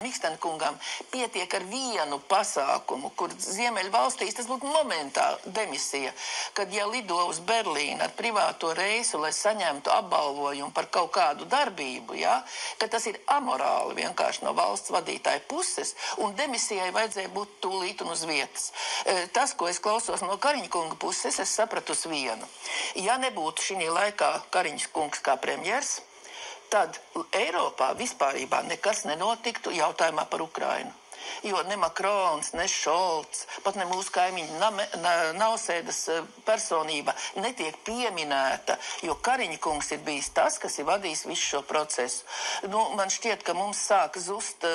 Mikstena kungam pietiek ar vienu pasākumu, kur Ziemeļvalstīs tas būtu momentāli demisija, kad ja lido uz Berlīnu ar privāto reisu, lai saņemtu apbalvojumu par kaut kādu darbību, ja, ka tas ir amorāli vienkārši no valsts vadītāja puses, un demisijai vajadzēja būt tūlīt un uz vietas. Tas, ko es klausos no Kariņa kunga puses, es sapratu uz vienu. Ja nebūtu šī laikā Kariņš kungs kā premjers, tad Eiropā vispārībā nekas nenotiktu jautājumā par Ukrainu. Jo ne Makrons, ne Šolts, pat ne mūsu kaimiņu Nausēdas personība netiek pieminēta, jo Kariņa kungs ir bijis tas, kas ir vadījis visu šo procesu. Man šķiet, ka mums sāk zust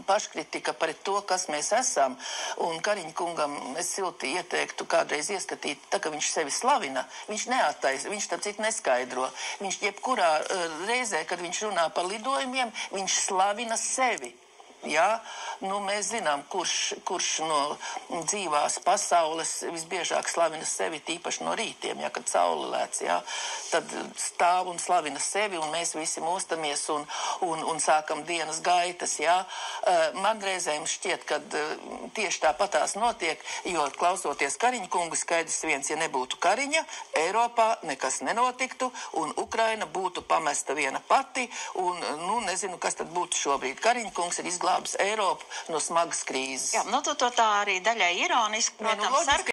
paškritika par to, kas mēs esam, un Kariņa kungam es silti ieteiktu kādreiz ieskatīt, tā ka viņš sevi slavina, viņš neattaisa, viņš tāpēc citu neskaidro. Viņš jebkurā reizē, kad viņš runā par lidojumiem, viņš slavina sevi. Jā, mēs zinām, kurš no dzīvās pasaules visbiežāk slavina sevi, tīpaši no rītiem, ja, kad saule lēc, jā, tad stāv un slavina sevi, un mēs visi mostamies un sākam dienas gaitas, jā. Man reizēm šķiet, ka tieši tāpatās notiek, jo klausoties Kariņa kungu skaidrs viens, ja nebūtu Kariņa, Eiropā nekas nenotiktu, un Ukraina būtu pamesta viena pati, un, nezinu, kas tad būtu šobrīd. Kariņa kungs ir izglābis Eiropu no smagas krīzes. Jā, tu to tā arī daļai ironiski, protams,